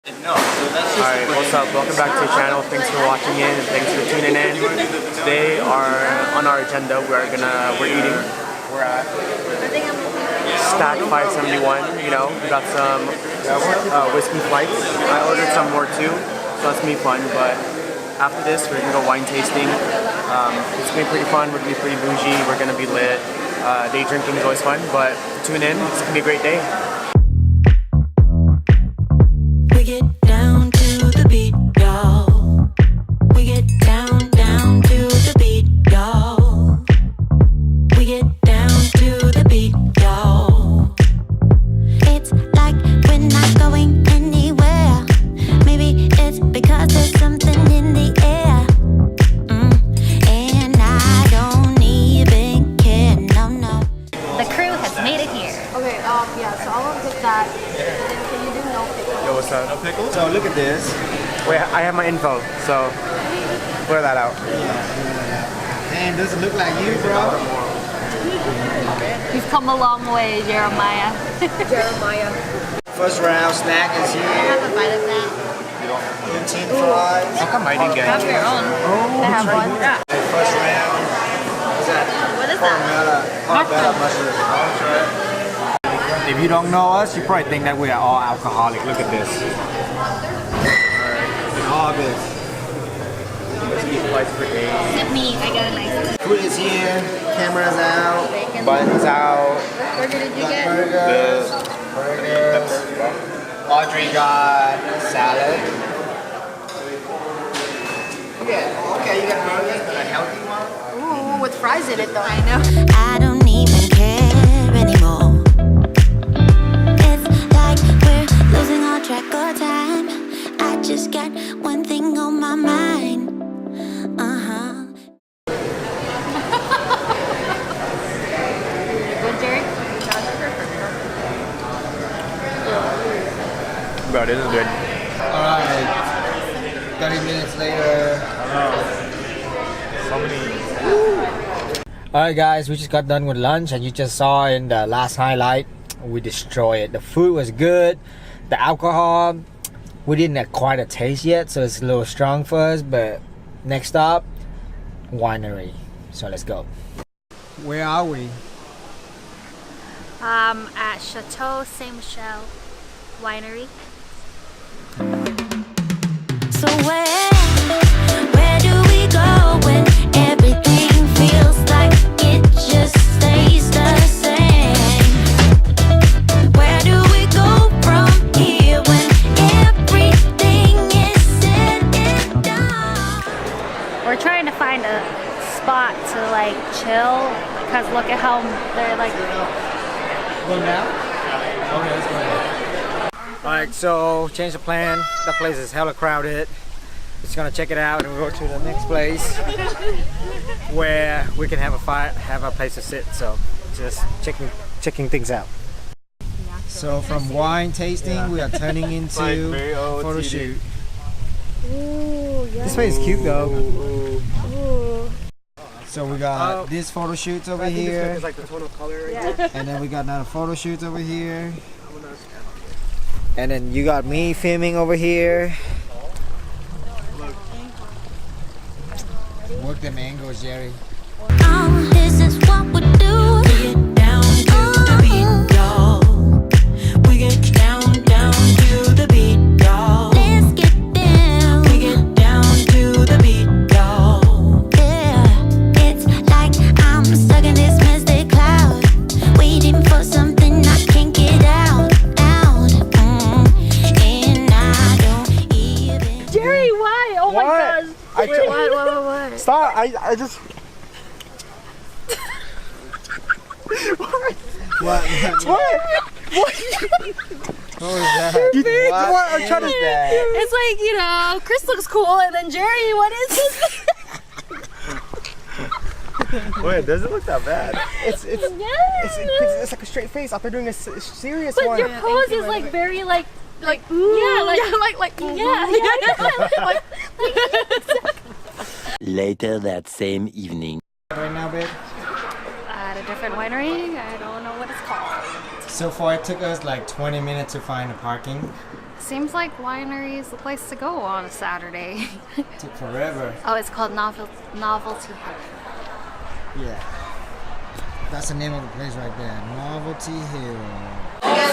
Alright, what's up? Welcome back to the channel. Thanks for watching in and thanks for tuning in. Today on our agenda we're eating. We're at Stack 571, you know, we got some whiskey flights. I ordered some more too, so that's gonna be fun, but after this we're gonna go wine tasting. It's gonna be pretty fun, we're gonna be pretty bougie, we're gonna be lit. Day drinking is always fun, but tune in, it's gonna be a great day. No pickles? So look at this. Wait, I have my info, so blur that out. Man, does it look like you, bro? You've come a long way, Jeremiah. Jeremiah. First round snack is here. Have a bite of that. 15 fries. How come I didn't get Have your own. I have one. Yeah. First round. What's that? What is that? Parmella mushroom. If you don't know us, you probably think that we are all alcoholic. Look at this. All this. Tip me, I got a nice Food is here. Cameras out. bacon. buns out? What burger did you get? Burgers. Audrey got salad. Okay, you got burgers, but a healthy one. Ooh, with fries in it though. I know. I don't even care anymore. It's like we're losing all track of time. I just got one thing on my mind. Good, Jerry? Bro, this is good. Alright. 30 minutes later. So many. Alright guys, we just got done with lunch and you just saw in the last highlight, we destroyed it. The food was good. The alcohol, we didn't have quite a taste yet, so it's a little strong for us, but next stop, winery. So let's go. Where are we? At Chateau Saint Michel Winery. So where do we go when everything feels like it just stays the same? Where do we go from here when everything is said and done? We're trying to find a spot to like chill because look at how they're like. Go now? Okay, let's go. Alright, so change the plan. The place is hella crowded. Just gonna check it out and we'll go to the next place where we can have a place to sit. So just checking things out. So from wine tasting, we are turning into photo shoot. Ooh, yeah. This place is cute though. Ooh. So we got this photo shoots over here, It's like the total color right there. and then we got another photo shoots over here, and then you got me filming over here. Work them angles, Jerry. This is what we do. We get down to the beat, y'all. We get down to the beat, y'all. Let's get down. We get down to the beat, y'all. Yeah, it's like I'm stuck in this mystic cloud, waiting for something I can't get out. And I don't even. Jerry, why? Oh my What? gosh. What? Stop! I just. What? What? What was that? You think what? I'm trying to. It's like, you know, Chris looks cool, and then Jerry, what is this? Wait, it doesn't look that bad. Yes. It's like a straight face after doing a serious But one. your pose is like very like ooh, yeah, like like Later that same evening. Right now, babe. at a different winery. I don't know what it's called. So far, it took us like 20 minutes to find a parking. Seems like winery is the place to go on a Saturday. Took forever. Oh, it's called Novelty. Yeah. That's the name of the place right there. Novelty Hill.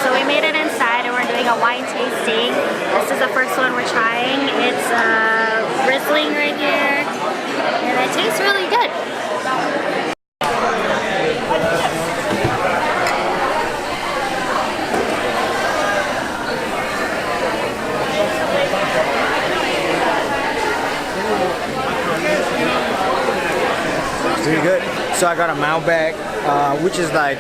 So we made it inside and we're doing a wine tasting. This is the first one we're trying. It's Riesling right here. And it tastes really good. Really good. So I got a Malbec, which is like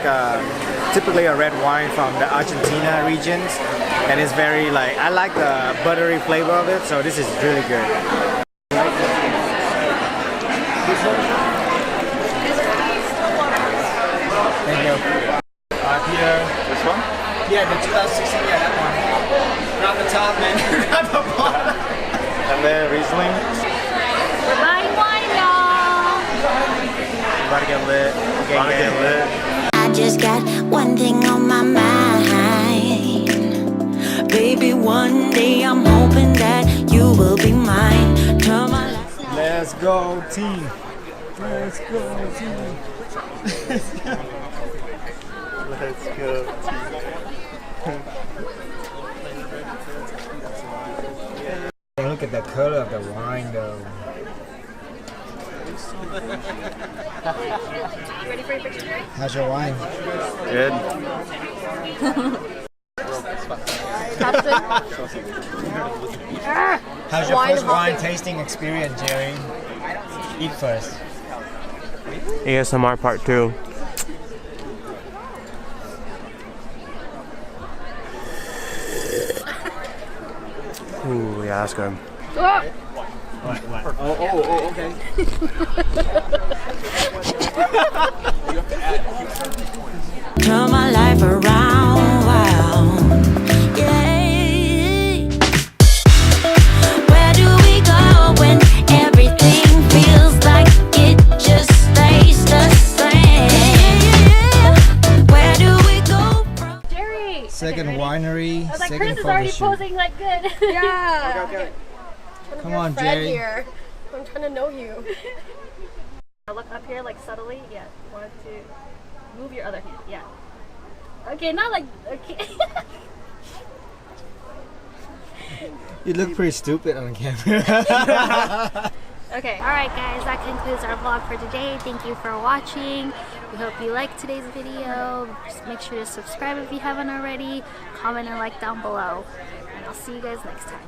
typically a red wine from the Argentina regions, and it's very like, I like the buttery flavor of it, so this is really good. Thank you. Peter. This one? Yeah, the 2016, yeah, that one. Not the top, man. Not the bottom. And then Riesling. We're buying wine, y'all. About to get lit. About to get lit. I just got one thing on my mind. Baby, one day I'm hoping that you will be mine. Turn my life. Let's go, team. Let's go, team. Let's go. Let's go, team. Look at the color of the wine, though. Ready for your picture? How's your wine? Good. How's your Wine first wine hopping. tasting experience, Jerry? Eat first. ASMR part 2. Ooh, yeah, that's good. What? Oh, okay. Turn my life around, wow. Yeah. Where do we go when everything feels like it just stays the same? Where do we go from? Jerry! Second winery, I was like, second Chris is photo already shoot. posing like good. Yeah. Okay. Come You're on, a friend Jerry. here. I'm trying to know you. Look up here like subtly. Yeah. 1, 2. Move your other hand. Yeah. Okay, not like, okay. You look pretty stupid on camera. Okay. Alright guys, that concludes our vlog for today. Thank you for watching. We hope you liked today's video. Just make sure to subscribe if you haven't already. Comment and like down below. And I'll see you guys next time.